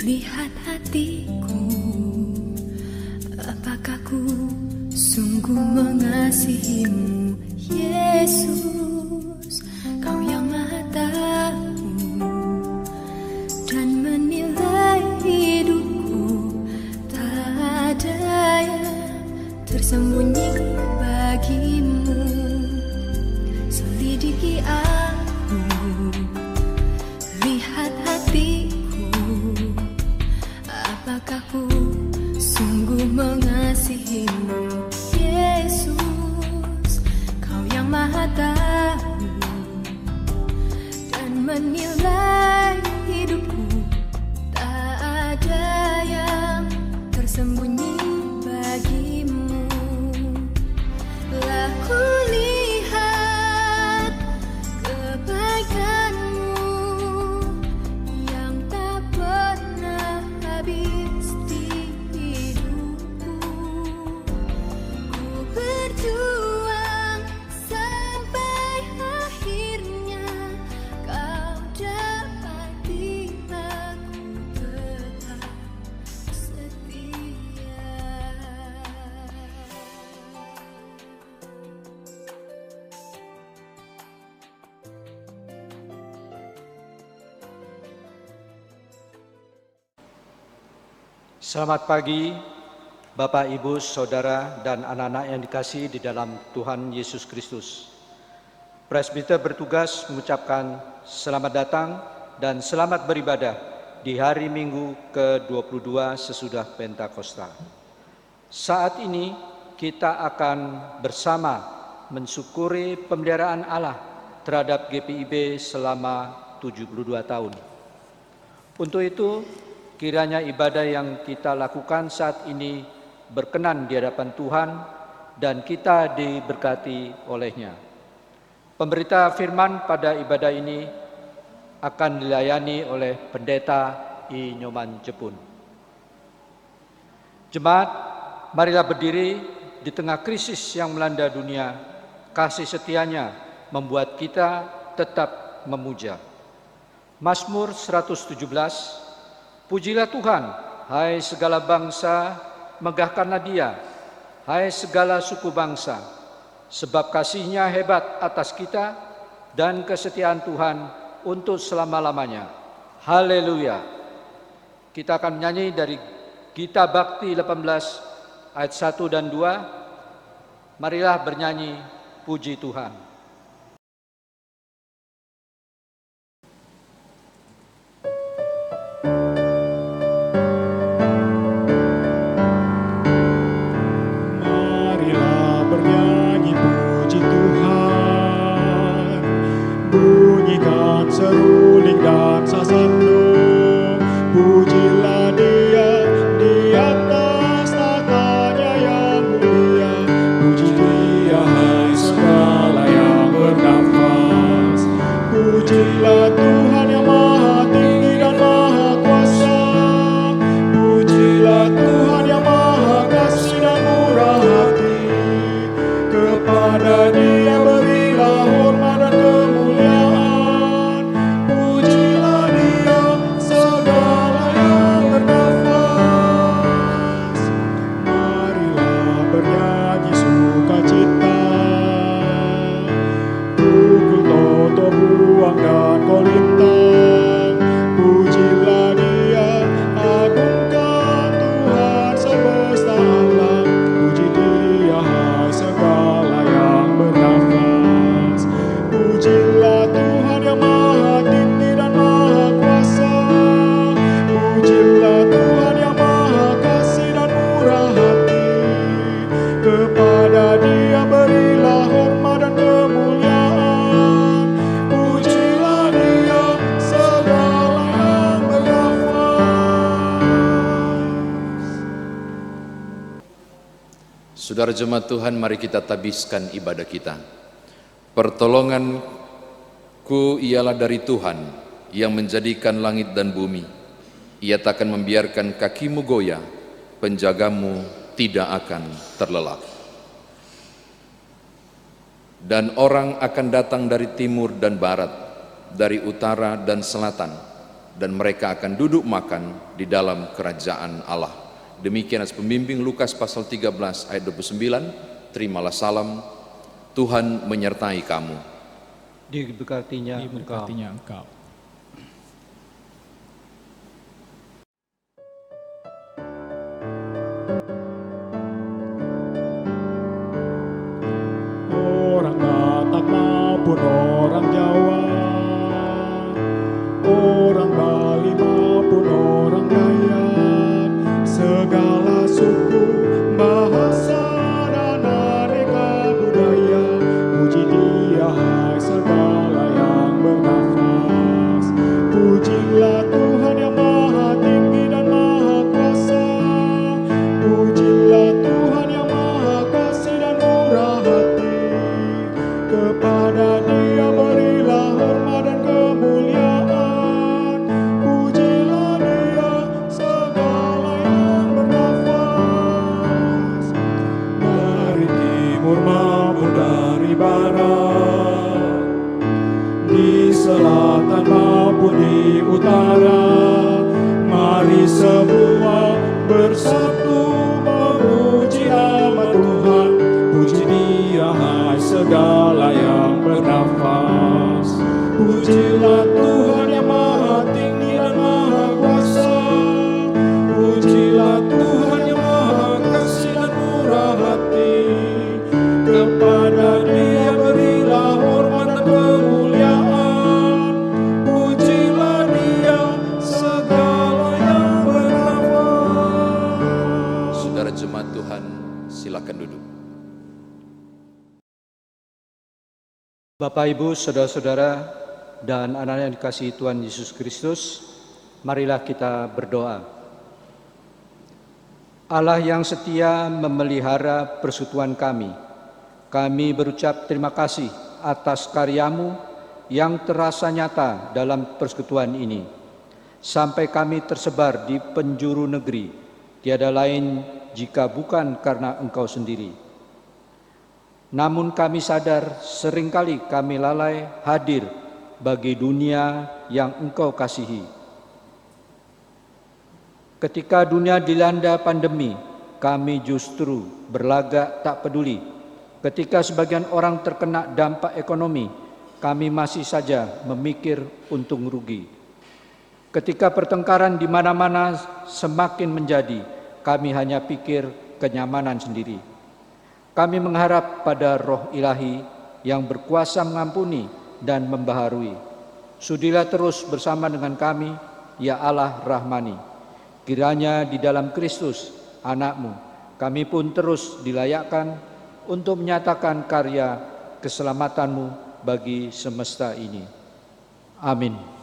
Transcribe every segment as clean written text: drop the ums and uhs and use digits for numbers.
Lihat hatiku, apakah ku sungguh mengasihimu, Yesus? Kau yang Maha Tahu dan menilai hidupku, tak ada yang tersembunyi bagimu. Selidiki aku, lihat hatiku, apakah ku sungguh mengasihimu, Yesus? Kau yang Maha Tahu dan menilai hidupku, tak ada yang tersembunyi bagimu. Lah ku lihat kebaikanmu yang tak pernah habis di hidupku. Ku berjuang sampai akhirnya kau dapati aku tetap setia. Selamat pagi, Bapak, Ibu, Saudara, dan anak-anak yang dikasihi di dalam Tuhan Yesus Kristus. Presbiter bertugas mengucapkan selamat datang dan selamat beribadah di hari Minggu ke-22 sesudah Pentakosta. Saat ini kita akan bersama mensyukuri pemeliharaan Allah terhadap GPIB selama 72 tahun. Untuk itu, kiranya ibadah yang kita lakukan saat ini berkenan di hadapan Tuhan dan kita diberkati olehnya. Pemberita firman pada ibadah ini akan dilayani oleh Pendeta I. Nyoman Jepun. Jemaat, marilah berdiri di tengah krisis yang melanda dunia. Kasih setianya membuat kita tetap memuja. Mazmur 117. Pujilah Tuhan, hai segala bangsa, megahkanlah Dia, hai segala suku bangsa, sebab kasih-Nya hebat atas kita dan kesetiaan Tuhan untuk selama-lamanya. Haleluya. Kita akan menyanyi dari Gita Bakti 18 ayat 1 dan 2. Marilah bernyanyi puji Tuhan. Seruling dan sasando, pujilah Dia di atas tahtanya yang mulia. Puji Dia hai segala yang bernafas. Pujilah Tuhan yang maha tinggi dan maha kuasa. Pujilah Tuhan yang maha kasih dan murah hati. Kepada Dia berilah hormat dan kemuliaan. Dan kolintang, pujilah Dia, agungkan Tuhan semesta alam. Puji Dia hai segala yang bernafas. Pujilah Tuhan yang maha tinggi dan maha kuasa. Pujilah Tuhan yang maha kasih dan murah hati. Kepada Dia berilah hormat dan kemuliaan. Saudara jemaat Tuhan, mari kita tabiskan ibadah kita. Pertolonganku ialah dari Tuhan yang menjadikan langit dan bumi. Ia takkan membiarkan kakimu goyah, penjagamu tidak akan terlelap. Dan orang akan datang dari timur dan barat, dari utara dan selatan, dan mereka akan duduk makan di dalam kerajaan Allah. Demikian as pembimbing Lukas pasal 13 ayat 29. Terimalah salam, Tuhan menyertai kamu. Diberkatinya Engkau. Orang Batak maupun orang Jawa, orang Bali maupun orang Dayak, segala suku, bahasa dan aneka budaya, puji Dia hai segala yang bernafas. Pujilah Tuhan yang maha tinggi dan maha kuasa. Pujilah Tuhan yang maha kasih dan murah hati. Kepada Dia berilah hormat dan kemuliaan. Pujilah Dia segala yang bernafas. Dari timur maupun dari barat, di selatan maupun di utara, mari semua bersatu memuji nama Tuhan. Puji Dia hai segala yang bernafas. Pujilah Tuhan yang maha tinggi dan maha kuasa. Pujilah Tuhan yang maha kasih dan murah hati. Kepada Dia berilah hormat dan kemuliaan. Pujilah Dia segala yang bernafas. Saudara jemaat Tuhan, silakan duduk. Bapak, Ibu, saudara-saudara, dan anak-anak yang dikasihi Tuhan Yesus Kristus, marilah kita berdoa. Allah yang setia memelihara persekutuan kami berucap terima kasih atas karya-Mu yang terasa nyata dalam persekutuan ini. Sampai kami tersebar di penjuru negeri, tiada lain jika bukan karena Engkau sendiri. Namun kami sadar seringkali kami lalai hadir bagi dunia yang Engkau kasihi. Ketika dunia dilanda pandemi, kami justru berlagak tak peduli. Ketika sebagian orang terkena dampak ekonomi, kami masih saja memikir untung rugi. Ketika pertengkaran di mana-mana semakin menjadi, kami hanya pikir kenyamanan sendiri. Kami mengharap pada Roh Ilahi yang berkuasa mengampuni dan membaharui. Sudilah terus bersama dengan kami, ya Allah Rahmani. Kiranya di dalam Kristus, Anak-Mu, kami pun terus dilayakkan untuk menyatakan karya keselamatan-Mu bagi semesta ini. Amin.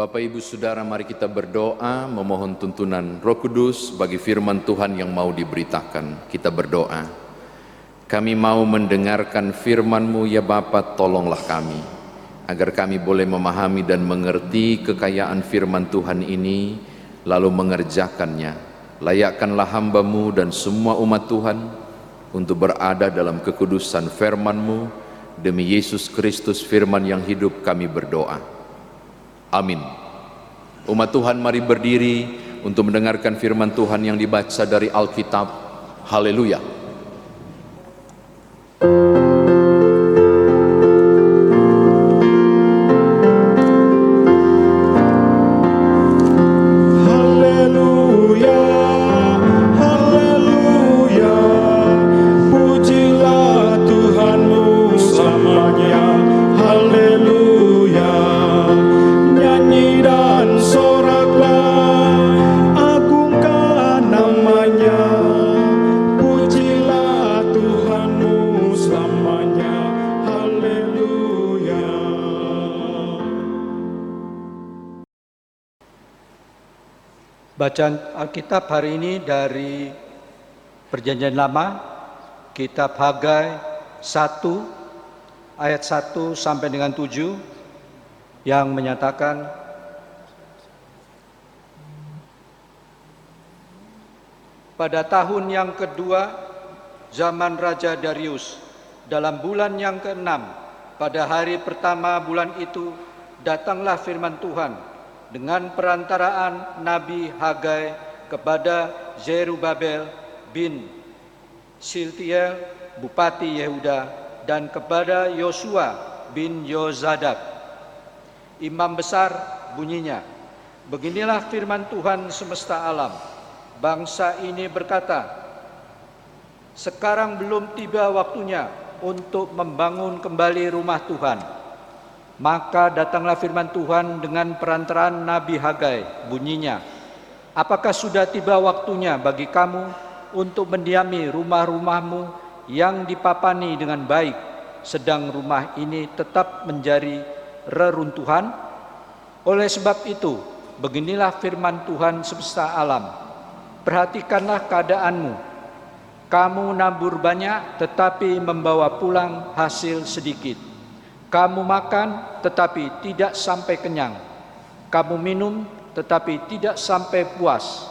Bapak Ibu Saudara, mari kita berdoa memohon tuntunan Roh Kudus bagi firman Tuhan yang mau diberitakan. Kita berdoa. Kami mau mendengarkan firman-Mu ya Bapa, tolonglah kami agar kami boleh memahami dan mengerti kekayaan firman Tuhan ini lalu mengerjakannya. Layakkanlah hamba-Mu dan semua umat Tuhan untuk berada dalam kekudusan firman-Mu. Demi Yesus Kristus firman yang hidup kami berdoa. Amin. Umat Tuhan, mari berdiri untuk mendengarkan firman Tuhan yang dibaca dari Alkitab. Haleluya. Haleluya, haleluya, pujilah Tuhanmu selamanya. Haleluya, nyanyi dan soraklah, agungkan namanya. Pujilah Tuhanmu selamanya. Haleluya. Bacaan Alkitab hari ini dari Perjanjian Lama, Kitab Hagai 1 ayat 1 sampai dengan 7 yang menyatakan, pada tahun yang kedua zaman Raja Darius, dalam bulan yang ke-6, pada hari pertama bulan itu, datanglah firman Tuhan dengan perantaraan Nabi Hagai kepada Zerubabel bin Siltiel, Bupati Yehuda, dan kepada Yosua bin Yozadak, imam besar. Bunyinya, beginilah firman Tuhan semesta alam. Bangsa ini berkata, sekarang belum tiba waktunya untuk membangun kembali rumah Tuhan. Maka datanglah firman Tuhan dengan perantaraan Nabi Hagai. Bunyinya, apakah sudah tiba waktunya bagi kamu untuk mendiami rumah-rumahmu yang dipapani dengan baik, sedang rumah ini tetap menjadi reruntuhan? Oleh sebab itu, beginilah firman Tuhan semesta alam. Perhatikanlah keadaanmu. Kamu nabur banyak tetapi membawa pulang hasil sedikit. Kamu makan tetapi tidak sampai kenyang. Kamu minum tetapi tidak sampai puas.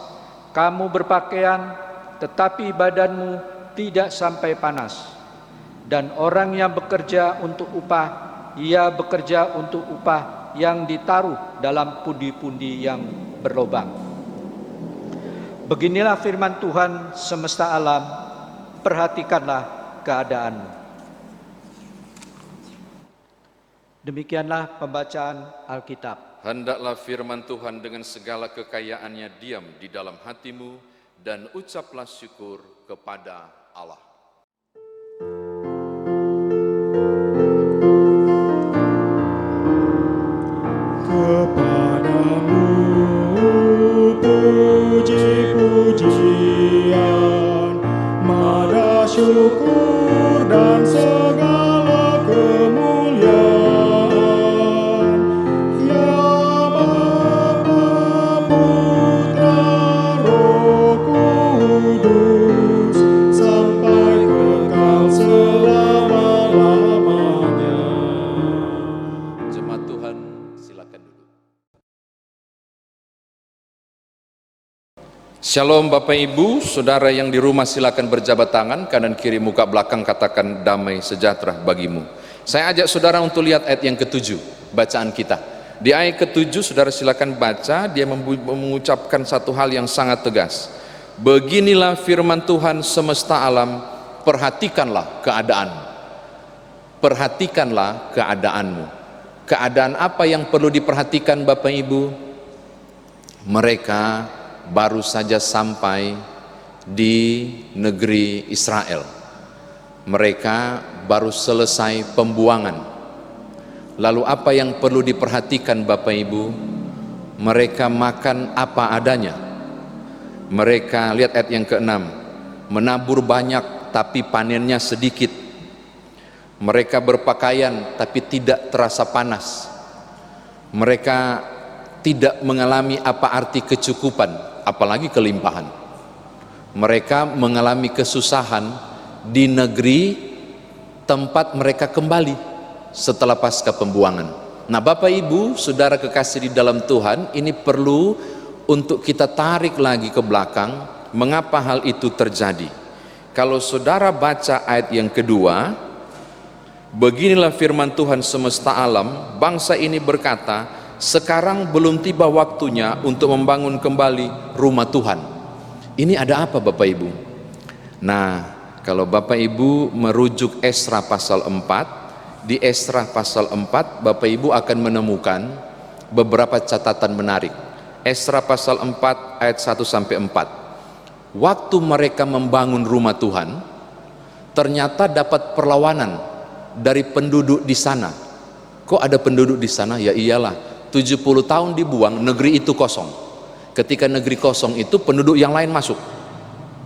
Kamu berpakaian tetapi badanmu tidak sampai panas. Dan orang yang bekerja untuk upah, ia bekerja untuk upah yang ditaruh dalam pundi-pundi yang berlobang. Beginilah firman Tuhan semesta alam. Perhatikanlah keadaanmu. Demikianlah pembacaan Alkitab. Hendaklah firman Tuhan dengan segala kekayaannya diam di dalam hatimu dan ucaplah syukur kepada Allah. Kepadamu puji-pujian, mada syukur dan segala kemuliaan. Ya Bapa, Putra, Roh Kudus, sampai kekal selama-lamanya. Jemaat Tuhan, silakan duduk. Shalom Bapak Ibu, Saudara yang di rumah silakan berjabat tangan, kanan kiri muka belakang katakan damai sejahtera bagimu. Saya ajak Saudara untuk lihat ayat yang ke-7, bacaan kita. Di ayat ke-7 Saudara silakan baca, dia mengucapkan satu hal yang sangat tegas. Beginilah firman Tuhan semesta alam, perhatikanlah keadaan. Perhatikanlah keadaanmu. Keadaan apa yang perlu diperhatikan Bapak Ibu? Mereka baru saja sampai di negeri Israel. Mereka baru selesai pembuangan. Lalu apa yang perlu diperhatikan Bapak Ibu? Mereka makan apa adanya. Mereka, lihat ayat yang ke-6, menabur banyak tapi panennya sedikit. Mereka berpakaian tapi tidak terasa panas. Mereka tidak mengalami apa arti kecukupan, apalagi kelimpahan. Mereka mengalami kesusahan di negeri tempat mereka kembali setelah pasca pembuangan. Nah, Bapak Ibu, saudara kekasih di dalam Tuhan, ini perlu untuk kita tarik lagi ke belakang, mengapa hal itu terjadi. Kalau saudara baca ayat yang kedua, beginilah firman Tuhan semesta alam, bangsa ini berkata, sekarang belum tiba waktunya untuk membangun kembali rumah Tuhan. Ini ada apa Bapak Ibu? Nah, kalau Bapak Ibu merujuk Esra pasal 4, di Esra pasal 4 Bapak Ibu akan menemukan beberapa catatan menarik. Esra pasal 4 ayat 1 sampai 4. Waktu mereka membangun rumah Tuhan, ternyata dapat perlawanan dari penduduk di sana. Kok ada penduduk di sana? Ya iyalah, 70 tahun dibuang, negeri itu kosong. Ketika negeri kosong itu penduduk yang lain masuk.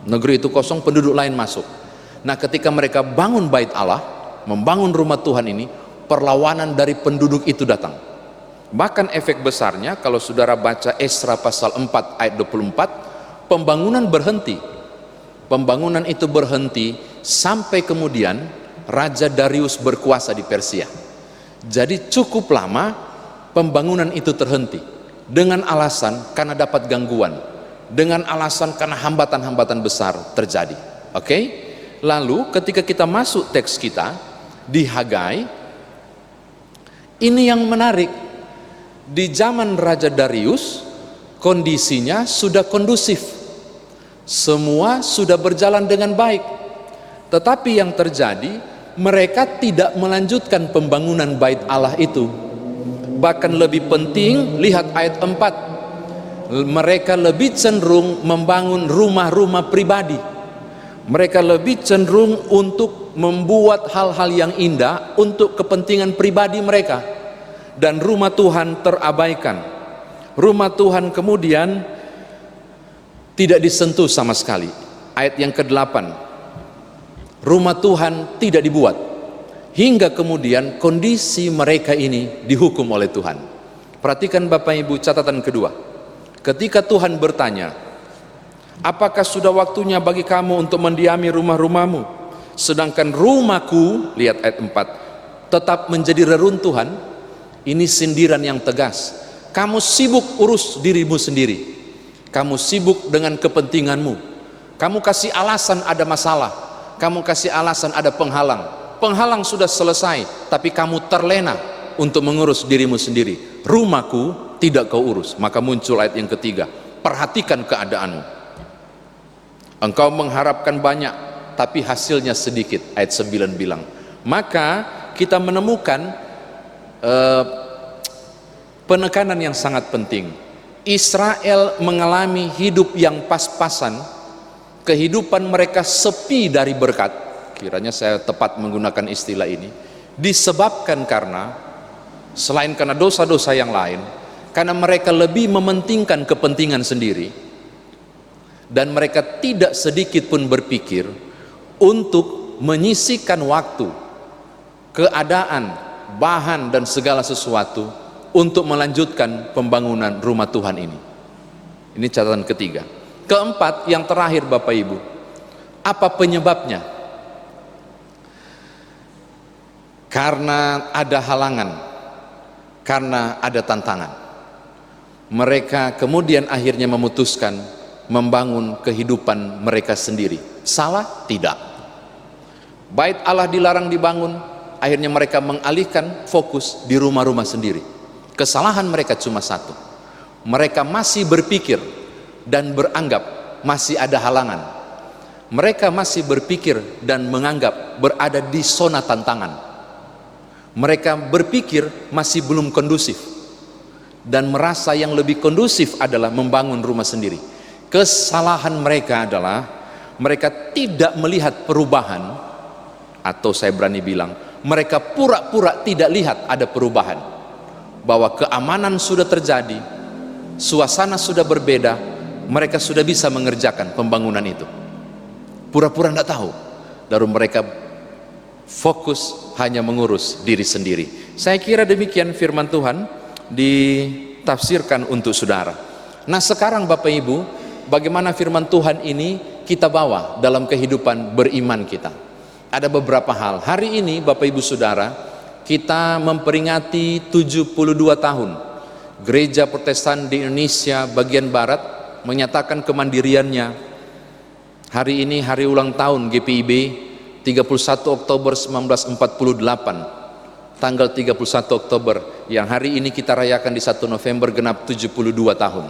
Negeri itu kosong, penduduk lain masuk. Nah, ketika mereka bangun bait Allah, membangun rumah Tuhan ini, perlawanan dari penduduk itu datang. Bahkan efek besarnya kalau saudara baca Esra pasal 4 ayat 24, pembangunan berhenti. Pembangunan itu berhenti sampai kemudian Raja Darius berkuasa di Persia. Jadi cukup lama pembangunan itu terhenti dengan alasan karena dapat gangguan, dengan alasan karena hambatan-hambatan besar terjadi. Oke? Lalu ketika kita masuk teks kita di Hagai, ini yang menarik. Di zaman Raja Darius kondisinya sudah kondusif, semua sudah berjalan dengan baik. Tetapi yang terjadi, mereka tidak melanjutkan pembangunan bait Allah itu. Bahkan lebih penting, lihat ayat 4, mereka lebih cenderung membangun rumah-rumah pribadi. Mereka lebih cenderung untuk membuat hal-hal yang indah untuk kepentingan pribadi mereka, dan rumah Tuhan terabaikan. Rumah Tuhan kemudian tidak disentuh sama sekali. Ayat yang ke-8, rumah Tuhan tidak dibuat, hingga kemudian kondisi mereka ini dihukum oleh Tuhan. Perhatikan Bapak Ibu catatan kedua. Ketika Tuhan bertanya, apakah sudah waktunya bagi kamu untuk mendiami rumah-rumahmu, sedangkan rumahku, lihat ayat 4, tetap menjadi reruntuhan? Ini sindiran yang tegas. Kamu sibuk urus dirimu sendiri, kamu sibuk dengan kepentinganmu, kamu kasih alasan ada masalah, kamu kasih alasan ada penghalang. Penghalang sudah selesai, tapi kamu terlena untuk mengurus dirimu sendiri. Rumahku tidak kau urus. Maka muncul ayat yang ketiga, perhatikan keadaanmu. Engkau mengharapkan banyak, tapi hasilnya sedikit. Ayat 9 bilang, maka kita menemukan penekanan yang sangat penting. Israel mengalami hidup yang pas-pasan, kehidupan mereka sepi dari berkat, kiranya saya tepat menggunakan istilah ini, disebabkan karena, selain karena dosa-dosa yang lain, karena mereka lebih mementingkan kepentingan sendiri, dan mereka tidak sedikit pun berpikir untuk menyisihkan waktu, keadaan, bahan dan segala sesuatu untuk melanjutkan pembangunan rumah Tuhan ini. Ini catatan ketiga. Keempat, yang terakhir Bapak Ibu, apa penyebabnya? Karena ada halangan, karena ada tantangan. Mereka kemudian akhirnya memutuskan membangun kehidupan mereka sendiri. Salah? Tidak. Bait Allah dilarang dibangun, akhirnya mereka mengalihkan fokus di rumah-rumah sendiri. Kesalahan mereka cuma satu, mereka masih berpikir dan beranggap masih ada halangan. Mereka masih berpikir dan menganggap berada di zona tantangan. Mereka berpikir masih belum kondusif, dan merasa yang lebih kondusif adalah membangun rumah sendiri. Kesalahan mereka adalah mereka tidak melihat perubahan, atau saya berani bilang, mereka pura-pura tidak lihat ada perubahan, bahwa keamanan sudah terjadi, suasana sudah berbeda, mereka sudah bisa mengerjakan pembangunan itu. Pura-pura tidak tahu, lalu mereka fokus hanya mengurus diri sendiri. Saya kira demikian firman Tuhan di ditafsirkan untuk saudara. Nah sekarang Bapak Ibu, bagaimana firman Tuhan ini kita bawa dalam kehidupan beriman kita? Ada beberapa hal. Hari ini Bapak Ibu Saudara, kita memperingati 72 tahun Gereja Protestan di Indonesia bagian Barat menyatakan kemandiriannya. Hari ini hari ulang tahun GPIB, 31 Oktober 1948, tanggal 31 Oktober, yang hari ini kita rayakan di 1 November genap 72 tahun.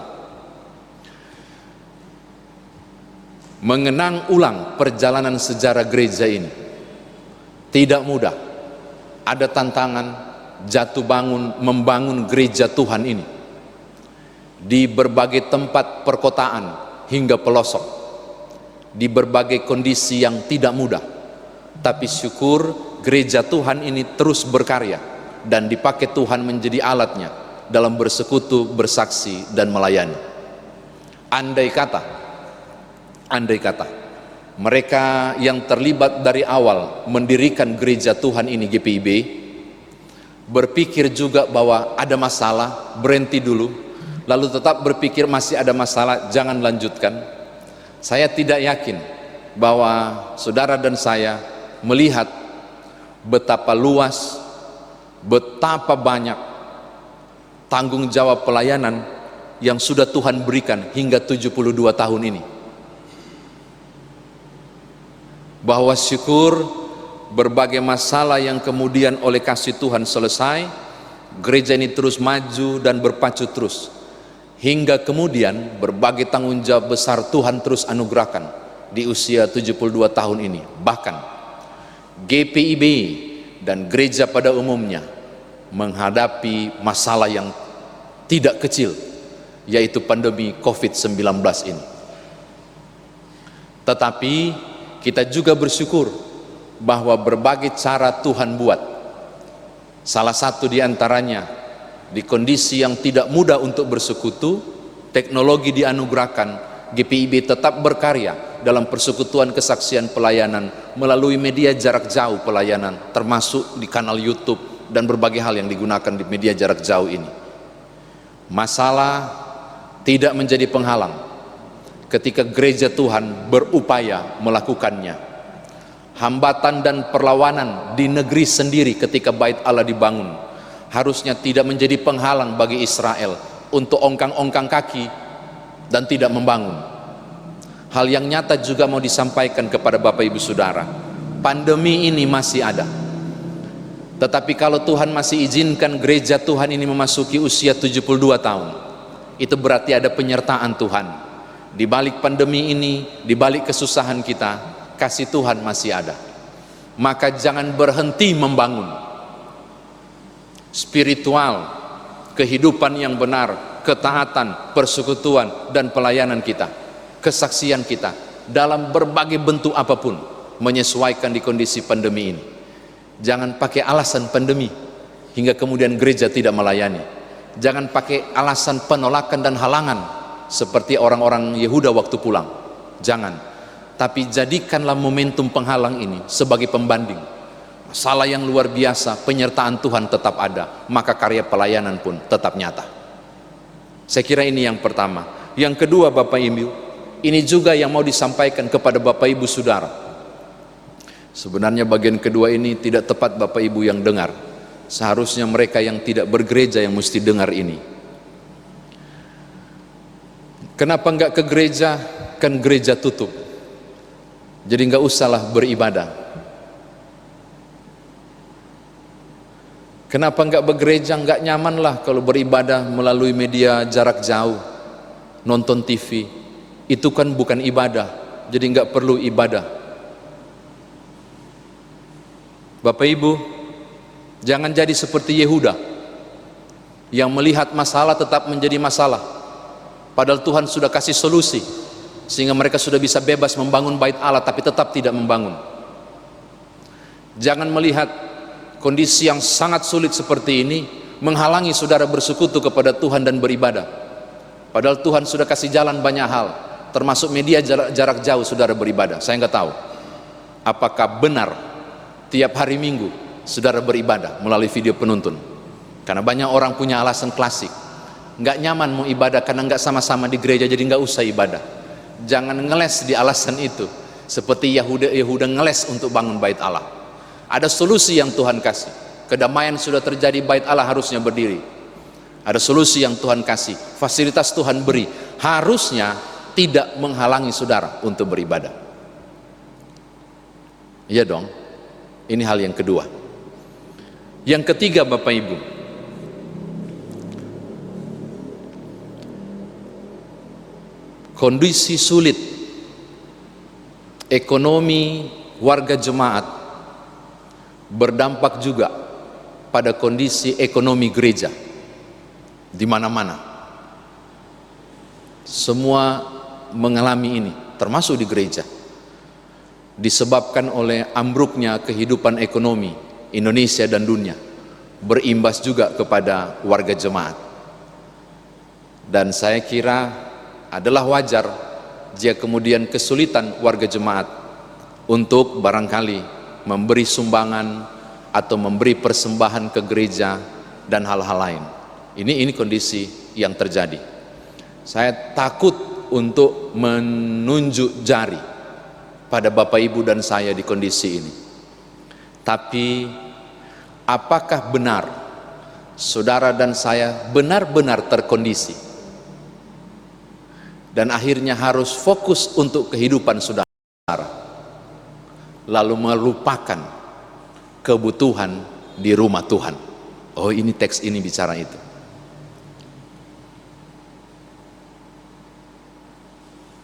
Mengenang ulang perjalanan sejarah gereja ini tidak mudah. Ada tantangan jatuh bangun membangun gereja Tuhan ini di berbagai tempat perkotaan hingga pelosok, di berbagai kondisi yang tidak mudah. Tapi syukur gereja Tuhan ini terus berkarya dan dipakai Tuhan menjadi alatnya dalam bersekutu, bersaksi, dan melayani. Andai kata mereka yang terlibat dari awal mendirikan gereja Tuhan ini GPIB berpikir juga bahwa ada masalah, berhenti dulu, lalu tetap berpikir masih ada masalah, jangan lanjutkan. Saya tidak yakin bahwa saudara dan saya melihat betapa luas, betapa banyak tanggung jawab pelayanan yang sudah Tuhan berikan hingga 72 tahun ini. Bahwa syukur berbagai masalah yang kemudian oleh kasih Tuhan selesai, gereja ini terus maju dan berpacu terus, hingga kemudian berbagai tanggung jawab besar Tuhan terus anugerahkan di usia 72 tahun ini. Bahkan GPIB dan gereja pada umumnya menghadapi masalah yang tidak kecil, yaitu pandemi COVID-19 ini. Tetapi kita juga bersyukur bahwa berbagai cara Tuhan buat. Salah satu di antaranya, di kondisi yang tidak mudah untuk bersekutu, teknologi dianugerahkan, GPIB tetap berkarya dalam persekutuan kesaksian pelayanan melalui media jarak jauh pelayanan, termasuk di kanal YouTube dan berbagai hal yang digunakan di media jarak jauh ini. Masalah tidak menjadi penghalang ketika gereja Tuhan berupaya melakukannya. Hambatan dan perlawanan di negeri sendiri ketika bait Allah dibangun harusnya tidak menjadi penghalang bagi Israel untuk ongkang-ongkang kaki dan tidak membangun. Hal yang nyata juga mau disampaikan kepada Bapak Ibu Saudara, pandemi ini masih ada. Tetapi kalau Tuhan masih izinkan gereja Tuhan ini memasuki usia 72 tahun, itu berarti ada penyertaan Tuhan. Di balik pandemi ini, di balik kesusahan kita, kasih Tuhan masih ada. Maka jangan berhenti membangun spiritual, kehidupan yang benar, ketaatan, persekutuan, dan pelayanan kita, kesaksian kita dalam berbagai bentuk apapun, menyesuaikan di kondisi pandemi ini. Jangan pakai alasan pandemi hingga kemudian gereja tidak melayani. Jangan pakai alasan penolakan dan halangan seperti orang-orang Yehuda waktu pulang. Jangan. Tapi jadikanlah momentum penghalang ini sebagai pembanding. Masalah yang luar biasa, penyertaan Tuhan tetap ada, maka karya pelayanan pun tetap nyata. Saya kira ini yang pertama. Yang kedua Bapak Ibu, ini juga yang mau disampaikan kepada Bapak Ibu Saudara. Sebenarnya bagian kedua ini tidak tepat Bapak Ibu yang dengar. Seharusnya mereka yang tidak bergereja yang mesti dengar ini. Kenapa enggak ke gereja? Kan gereja tutup. Jadi enggak usahlah beribadah. Kenapa enggak bergereja? Enggak nyaman lah kalau beribadah melalui media jarak jauh, nonton TV. Itu kan bukan ibadah. Jadi enggak perlu ibadah. Bapak Ibu, jangan jadi seperti Yehuda yang melihat masalah tetap menjadi masalah. Padahal Tuhan sudah kasih solusi sehingga mereka sudah bisa bebas membangun bait Allah, tapi tetap tidak membangun. Jangan melihat kondisi yang sangat sulit seperti ini menghalangi saudara bersekutu kepada Tuhan dan beribadah. Padahal Tuhan sudah kasih jalan banyak hal, termasuk media jarak jauh saudara beribadah. Saya nggak tahu apakah benar tiap hari Minggu saudara beribadah melalui video penuntun. Karena banyak orang punya alasan klasik. nggak nyaman mau ibadah karena nggak sama-sama di gereja, jadi nggak usah ibadah. Jangan ngeles di alasan itu, seperti Yehuda ngeles untuk bangun bait Allah. Ada solusi yang Tuhan kasih. Kedamaian sudah terjadi, bait Allah harusnya berdiri. Ada solusi yang Tuhan kasih, fasilitas Tuhan beri, harusnya tidak menghalangi saudara untuk beribadah. Iya dong, ini hal yang kedua. Yang ketiga, Bapak Ibu, kondisi sulit ekonomi warga jemaat berdampak juga pada kondisi ekonomi gereja di mana-mana. Semua mengalami ini, termasuk di gereja, disebabkan oleh ambruknya kehidupan ekonomi Indonesia dan dunia, berimbas juga kepada warga jemaat. Dan saya kira adalah wajar jika kemudian kesulitan warga jemaat untuk barangkali memberi sumbangan atau memberi persembahan ke gereja dan hal-hal lain. Ini kondisi yang terjadi. Saya takut untuk menunjuk jari pada Bapak Ibu dan saya di kondisi ini. Tapi apakah benar saudara dan saya benar-benar terkondisi dan akhirnya harus fokus untuk kehidupan saudara, lalu melupakan kebutuhan di rumah Tuhan? Oh, ini teks ini bicara itu.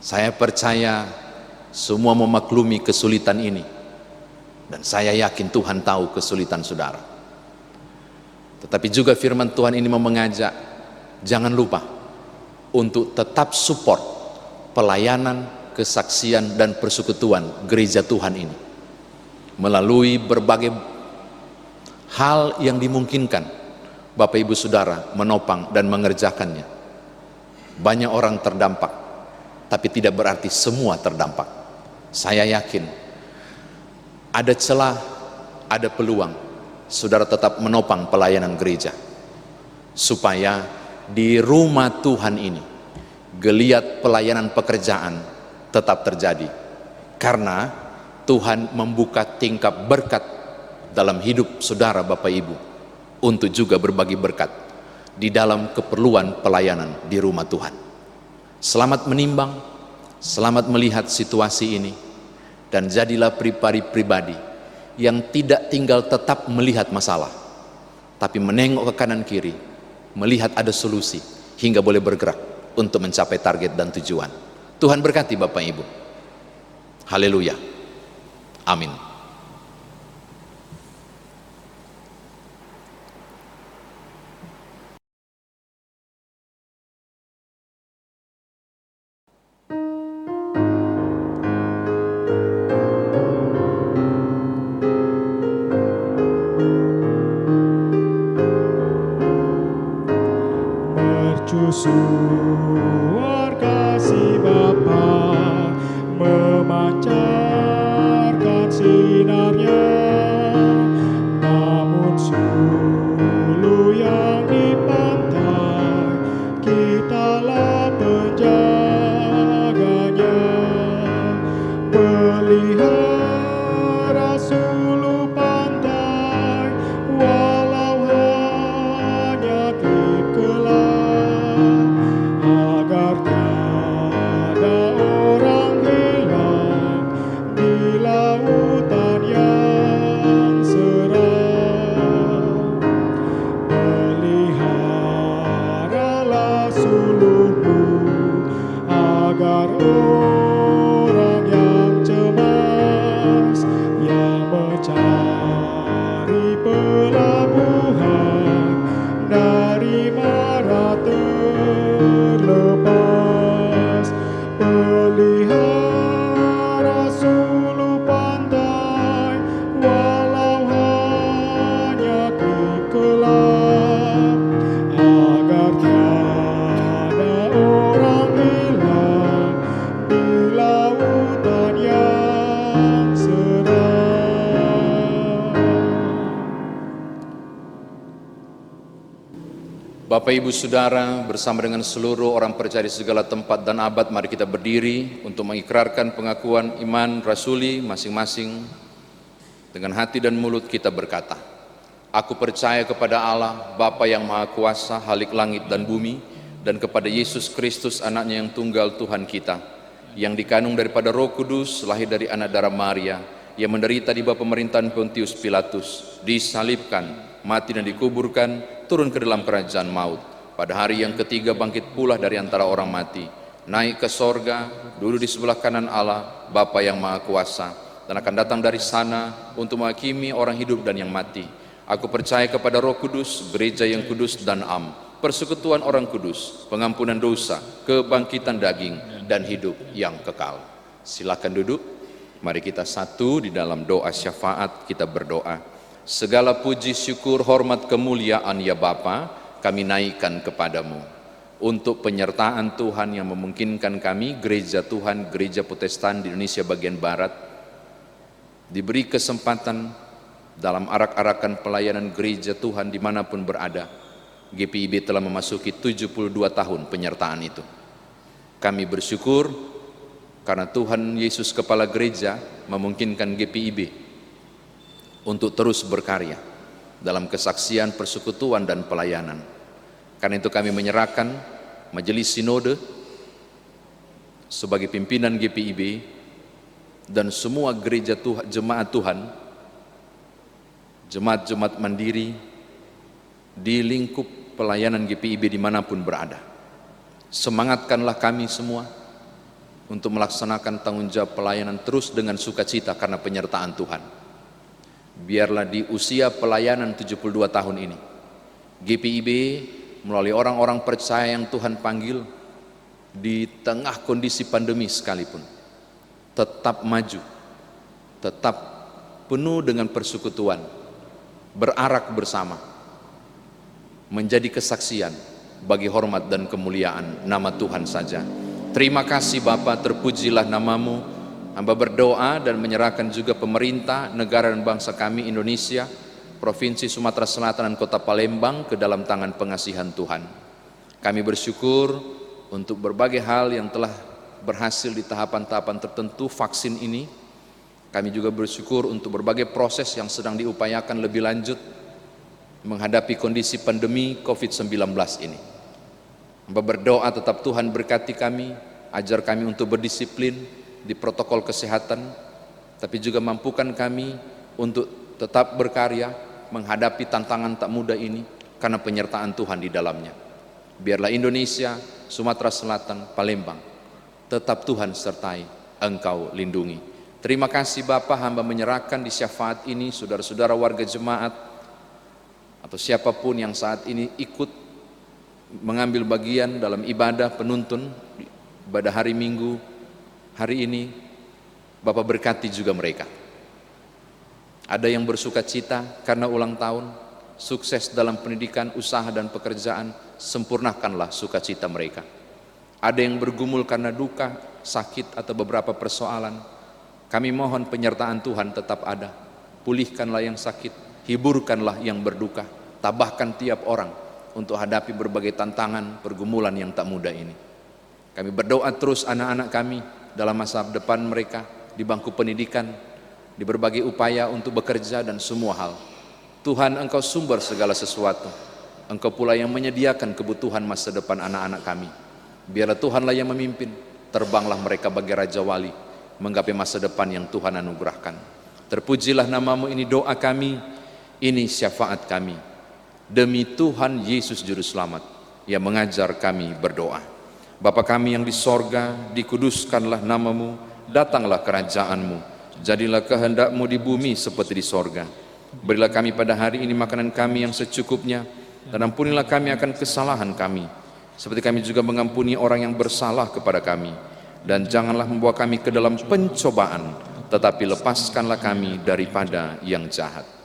Saya percaya semua memaklumi kesulitan ini, dan saya yakin Tuhan tahu kesulitan saudara. Tetapi juga firman Tuhan ini mau mengajak, jangan lupa untuk tetap support pelayanan, kesaksian, dan persekutuan gereja Tuhan ini melalui berbagai hal yang dimungkinkan Bapak Ibu Saudara menopang dan mengerjakannya. Banyak orang terdampak, tapi tidak berarti semua terdampak. Saya yakin ada celah, ada peluang saudara tetap menopang pelayanan gereja, supaya di rumah Tuhan ini geliat pelayanan pekerjaan tetap terjadi, karena Tuhan membuka tingkap berkat dalam hidup saudara Bapak Ibu untuk juga berbagi berkat di dalam keperluan pelayanan di rumah Tuhan. Selamat menimbang, selamat melihat situasi ini, dan jadilah pribadi-pribadi yang tidak tinggal tetap melihat masalah, tapi menengok ke kanan kiri, melihat ada solusi hingga boleh bergerak untuk mencapai target dan tujuan. Tuhan berkati Bapak Ibu. Haleluya. Amin. Mercusuar kasih Bapa, memancarkan sinarnya, namun sulu yang di pantai, kitalah penjaganya. Pelihara sulu pantai, walau hanya titip kelak, agar tiada Bapak, Ibu, Saudara, bersama dengan seluruh orang percaya di segala tempat dan abad, mari kita berdiri untuk mengikrarkan pengakuan iman rasuli masing-masing. Dengan hati dan mulut kita berkata, aku percaya kepada Allah, Bapa yang Maha Kuasa, Khalik langit dan bumi, dan kepada Yesus Kristus, anaknya yang tunggal Tuhan kita, yang dikandung daripada Roh Kudus, lahir dari anak darah Maria, yang menderita di bawah pemerintahan Pontius Pilatus, disalibkan, mati dan dikuburkan, turun ke dalam kerajaan maut. Pada hari yang ketiga bangkit pula dari antara orang mati, naik ke sorga, duduk di sebelah kanan Allah, Bapa yang Maha Kuasa, dan akan datang dari sana untuk menghakimi orang hidup dan yang mati. Aku percaya kepada Roh Kudus, gereja yang kudus dan am, persekutuan orang kudus, pengampunan dosa, kebangkitan daging, dan hidup yang kekal. Silakan duduk. Mari kita satu di dalam doa syafaat. Kita berdoa. Segala puji, syukur, hormat, kemuliaan ya Bapa, kami naikkan kepadamu untuk penyertaan Tuhan yang memungkinkan kami, gereja Tuhan, gereja Protestan di Indonesia bagian Barat, diberi kesempatan dalam arak-arakan pelayanan gereja Tuhan dimanapun berada. GPIB telah memasuki 72 tahun penyertaan itu. Kami bersyukur karena Tuhan Yesus Kepala Gereja memungkinkan GPIB untuk terus berkarya dalam kesaksian, persekutuan, dan pelayanan. Karena itu kami menyerahkan Majelis Sinode sebagai pimpinan GPIB dan semua gereja Tuhan, jemaat Tuhan, jemaat-jemaat mandiri di lingkup pelayanan GPIB dimanapun berada. Semangatkanlah kami semua untuk melaksanakan tanggung jawab pelayanan terus dengan sukacita karena penyertaan Tuhan. Biarlah di usia pelayanan 72 tahun ini, GPIB melalui orang-orang percaya yang Tuhan panggil di tengah kondisi pandemi sekalipun, tetap maju, tetap penuh dengan persekutuan, berarak bersama, menjadi kesaksian bagi hormat dan kemuliaan nama Tuhan saja. Terima kasih Bapa, terpujilah namamu. Hamba berdoa dan menyerahkan juga pemerintah, negara dan bangsa kami Indonesia, Provinsi Sumatera Selatan dan Kota Palembang ke dalam tangan pengasihan Tuhan. Kami bersyukur untuk berbagai hal yang telah berhasil di tahapan-tahapan tertentu vaksin ini. Kami juga bersyukur untuk berbagai proses yang sedang diupayakan lebih lanjut menghadapi kondisi pandemi COVID-19 ini. Hamba berdoa tetap Tuhan berkati kami, ajar kami untuk berdisiplin di protokol kesehatan, tapi juga mampukan kami untuk tetap berkarya menghadapi tantangan tak mudah ini karena penyertaan Tuhan di dalamnya. Biarlah Indonesia, Sumatera Selatan, Palembang tetap Tuhan sertai, Engkau lindungi. Terima kasih Bapa, hamba menyerahkan di syafaat ini saudara-saudara warga jemaat atau siapapun yang saat ini ikut mengambil bagian dalam ibadah penuntun pada hari Minggu hari ini. Bapak berkati juga mereka. Ada yang bersuka cita karena ulang tahun, sukses dalam pendidikan, usaha dan pekerjaan, sempurnakanlah sukacita mereka. Ada yang bergumul karena duka, sakit atau beberapa persoalan, kami mohon penyertaan Tuhan tetap ada. Pulihkanlah yang sakit, hiburkanlah yang berduka, tabahkan tiap orang untuk hadapi berbagai tantangan, pergumulan yang tak mudah ini. Kami berdoa terus anak-anak kami dalam masa depan mereka di bangku pendidikan, di berbagai upaya untuk bekerja dan semua hal. Tuhan, Engkau sumber segala sesuatu. Engkau pula yang menyediakan kebutuhan masa depan anak-anak kami. Biarlah Tuhanlah yang memimpin, terbanglah mereka bagi Raja Wali, menggapai masa depan yang Tuhan anugerahkan. Terpujilah namamu, ini doa kami, ini syafaat kami. Demi Tuhan Yesus Juru Selamat yang mengajar kami berdoa. Bapa kami yang di sorga, dikuduskanlah namamu, datanglah kerajaanmu, jadilah kehendakmu di bumi seperti di sorga. Berilah kami pada hari ini makanan kami yang secukupnya, dan ampunilah kami akan kesalahan kami, seperti kami juga mengampuni orang yang bersalah kepada kami. Dan janganlah membawa kami ke dalam pencobaan, tetapi lepaskanlah kami daripada yang jahat.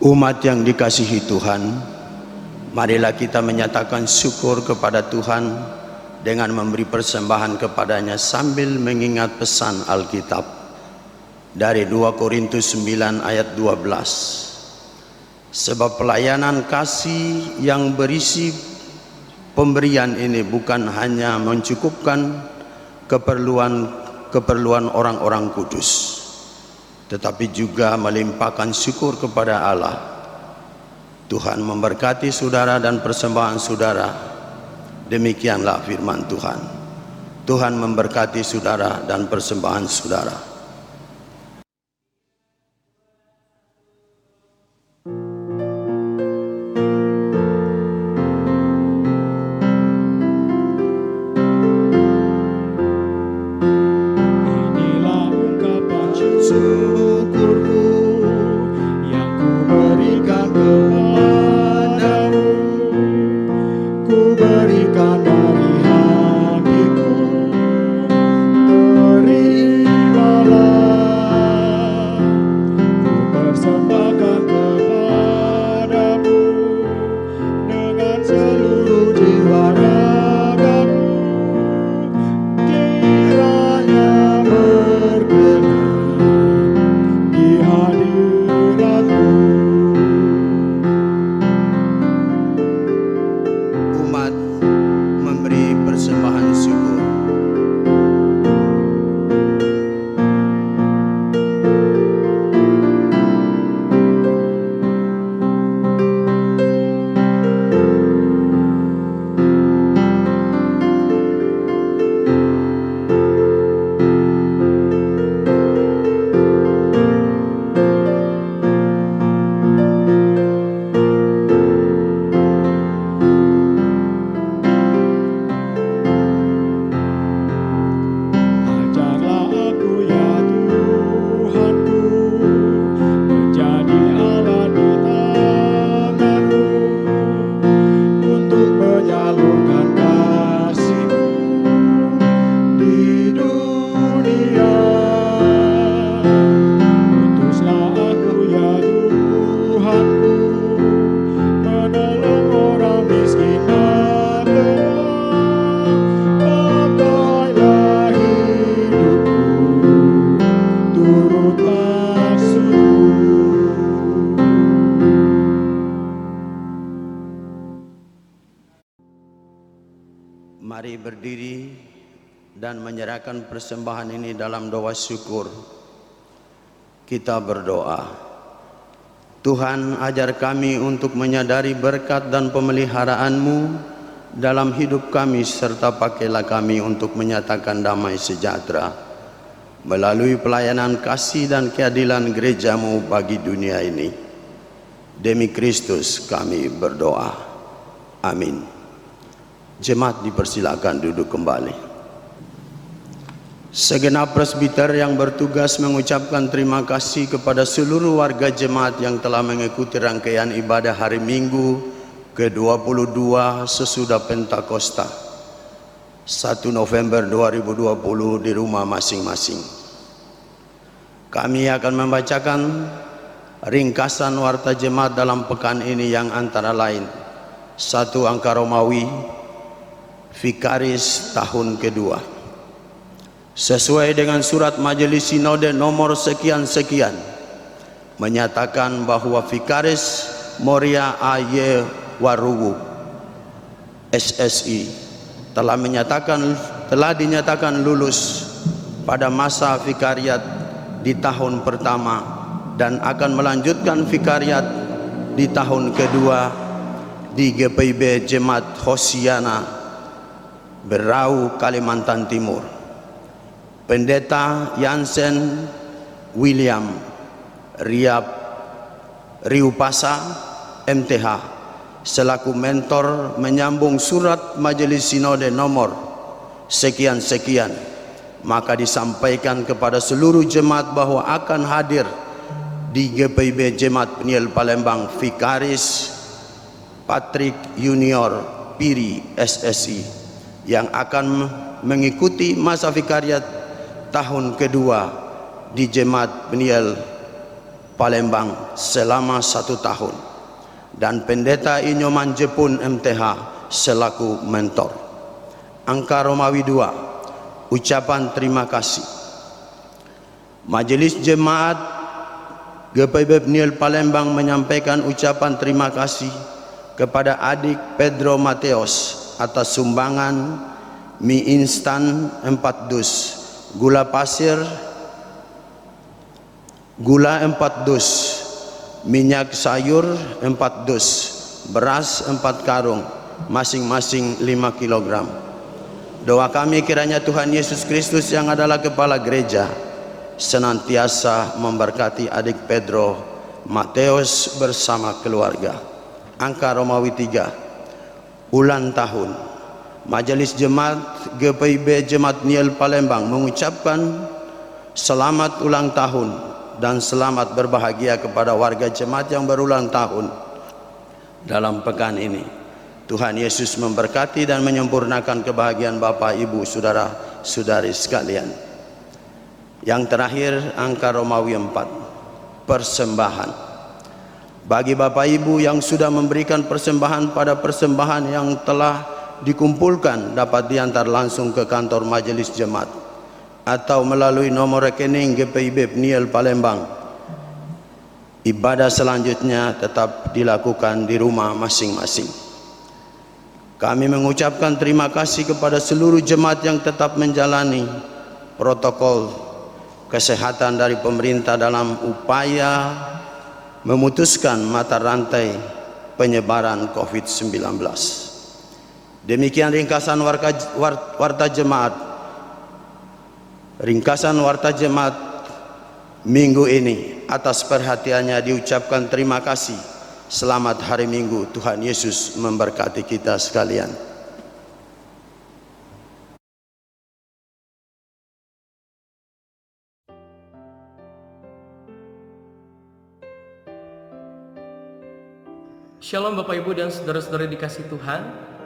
Umat yang dikasihi Tuhan, marilah kita menyatakan syukur kepada Tuhan dengan memberi persembahan kepadanya sambil mengingat pesan Alkitab dari 2 Korintus 9 ayat 12. Sebab pelayanan kasih yang berisi pemberian ini bukan hanya mencukupkan keperluan orang-orang kudus, tetapi juga melimpahkan syukur kepada Allah. Tuhan memberkati saudara dan persembahan saudara. Demikianlah firman Tuhan. Tuhan memberkati saudara dan persembahan saudara. Mari berdiri dan menyerahkan persembahan ini dalam doa syukur. Kita berdoa. Tuhan, ajar kami untuk menyadari berkat dan pemeliharaan-Mu dalam hidup kami, serta pakailah kami untuk menyatakan damai sejahtera melalui pelayanan kasih dan keadilan gereja-Mu bagi dunia ini. Demi Kristus kami berdoa. Amin. Jemaat dipersilakan duduk kembali. Segenap presbiter yang bertugas mengucapkan terima kasih kepada seluruh warga jemaat yang telah mengikuti rangkaian ibadah hari Minggu ke-22 sesudah Pentakosta 1 November 2020 di rumah masing-masing. Kami akan membacakan ringkasan warta jemaat dalam pekan ini yang antara lain: 1 Angka Romawi, Vikaris tahun kedua. Sesuai dengan surat Majelis Sinode nomor sekian-sekian, menyatakan bahwa Vikaris Moria A.Y. Waruwu SSI telah dinyatakan lulus pada masa vikariat di tahun pertama dan akan melanjutkan vikariat di tahun kedua di GPIB Jemaat Hosiana, Berau, Kalimantan Timur. Pendeta Yansen William Riupasa MTH selaku mentor menyambung surat Majelis Sinode nomor sekian-sekian, maka disampaikan kepada seluruh jemaat bahwa akan hadir di GPIB Jemaat Peniel Palembang Vikaris Patrick Junior Piri SSI yang akan mengikuti masa vikariat tahun kedua di Jemaat Peniel Palembang selama 1 tahun, dan Pendeta Inyoman Jepun MTH selaku mentor. Angka Romawi 2, ucapan terima kasih. Majelis Jemaat GPIB PNIL Palembang menyampaikan ucapan terima kasih kepada adik Pedro Mateos atas sumbangan mie instan 4 dus, gula pasir, gula 4 dus, minyak sayur 4 dus, beras 4 karung, masing-masing 5 kg. Doa kami kiranya Tuhan Yesus Kristus yang adalah Kepala Gereja senantiasa memberkati adik Pedro Mateos bersama keluarga. Angka Romawi 3, ulang tahun. Majelis Jemaat GPIB Jemaat Niel Palembang mengucapkan selamat ulang tahun dan selamat berbahagia kepada warga jemaat yang berulang tahun dalam pekan ini. Tuhan Yesus memberkati dan menyempurnakan kebahagiaan Bapak, Ibu, Saudara, Saudari sekalian. Yang terakhir, angka Romawi 4, persembahan. Bagi Bapak Ibu yang sudah memberikan persembahan pada persembahan yang telah dikumpulkan, dapat diantar langsung ke kantor Majelis Jemaat atau melalui nomor rekening GPIB PNIL Palembang. Ibadah selanjutnya tetap dilakukan di rumah masing-masing. Kami mengucapkan terima kasih kepada seluruh jemaat yang tetap menjalani protokol kesehatan dari pemerintah dalam upaya memutuskan mata rantai penyebaran COVID-19. Demikian ringkasan warta jemaat. Ringkasan warta jemaat minggu ini. Atas perhatiannya diucapkan terima kasih. Selamat hari Minggu. Tuhan Yesus memberkati kita sekalian. Shalom Bapak Ibu dan Saudara-saudara dikasih Tuhan.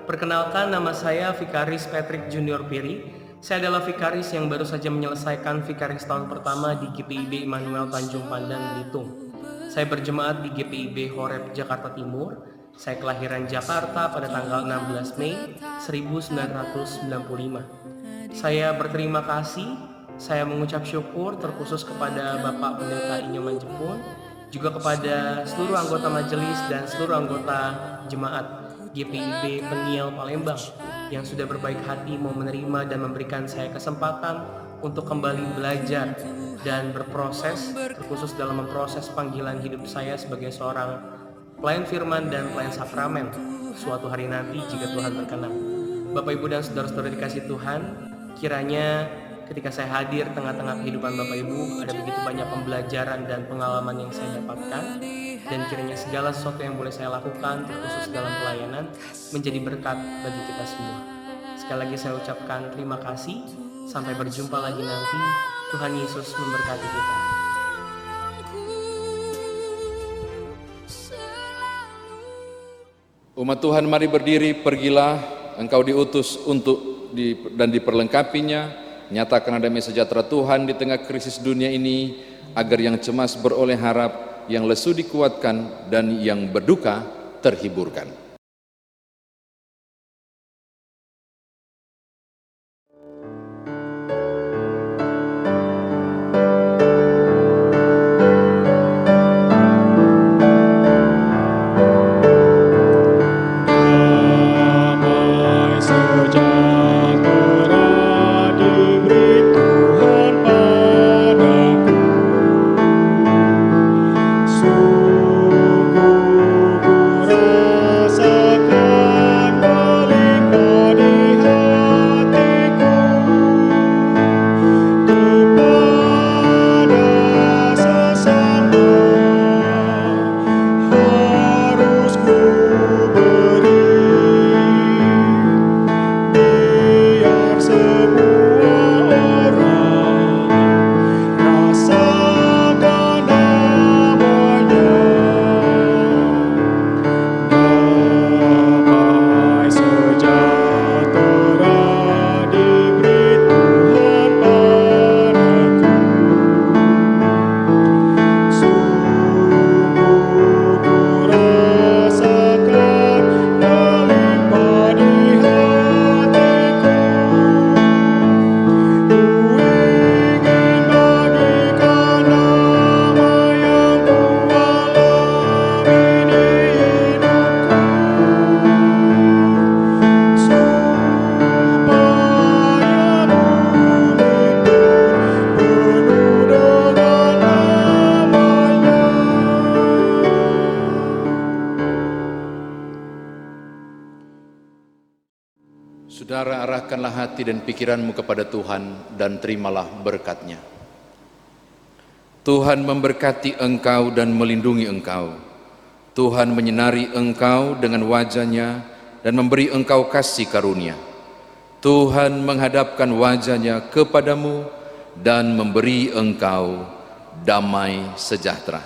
Perkenalkan, nama saya Vikaris Patrick Junior Piri. Saya adalah vikaris yang baru saja menyelesaikan vikaris tahun pertama di GPIB Immanuel Tanjung Pandan, Belitung. Saya berjemaat di GPIB Horeb, Jakarta Timur. Saya kelahiran Jakarta pada tanggal 16 Mei 1995. Saya berterima kasih, saya mengucap syukur terkhusus kepada Bapak Pendeta Inyoman Jepun, juga kepada seluruh anggota majelis dan seluruh anggota jemaat GPIB PNIL Palembang yang sudah berbaik hati mau menerima dan memberikan saya kesempatan untuk kembali belajar dan berproses, terkhusus dalam memproses panggilan hidup saya sebagai seorang pelayan firman dan pelayan sakramen suatu hari nanti jika Tuhan berkenan. Bapak Ibu dan saudara-saudara dikasih Tuhan, kiranya ketika saya hadir tengah-tengah kehidupan Bapak Ibu, ada begitu banyak pembelajaran dan pengalaman yang saya dapatkan, dan kiranya segala sesuatu yang boleh saya lakukan, terkhusus dalam pelayanan, menjadi berkat bagi kita semua. Sekali lagi saya ucapkan terima kasih. Sampai berjumpa lagi nanti. Tuhan Yesus memberkati kita. Umat Tuhan, mari berdiri. Pergilah, engkau diutus untuk dan diperlengkapinya. Nyatakan damai sejahtera Tuhan di tengah krisis dunia ini, agar yang cemas beroleh harap, yang lesu dikuatkan, dan yang berduka terhiburkan. Sungguh ku rasa hati dan pikiranmu kepada Tuhan dan terimalah berkat-Nya. Tuhan memberkati engkau dan melindungi engkau. Tuhan menyinari engkau dengan wajah-Nya dan memberi engkau kasih karunia. Tuhan menghadapkan wajah-Nya kepadamu dan memberi engkau damai sejahtera.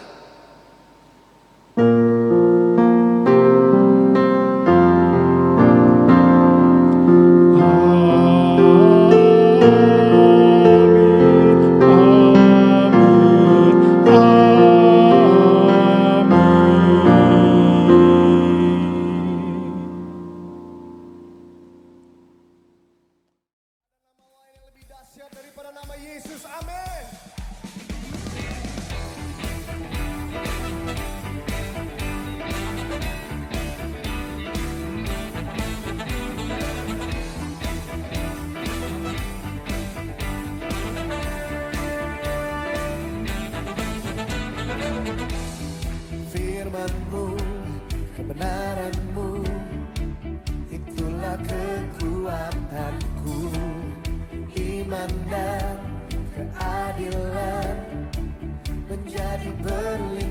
Daripada nama Yesus, amin. Firman-Mu, kebenaran-Mu, itulah kekuatanku. Iman dan keadilan menjadi berlian.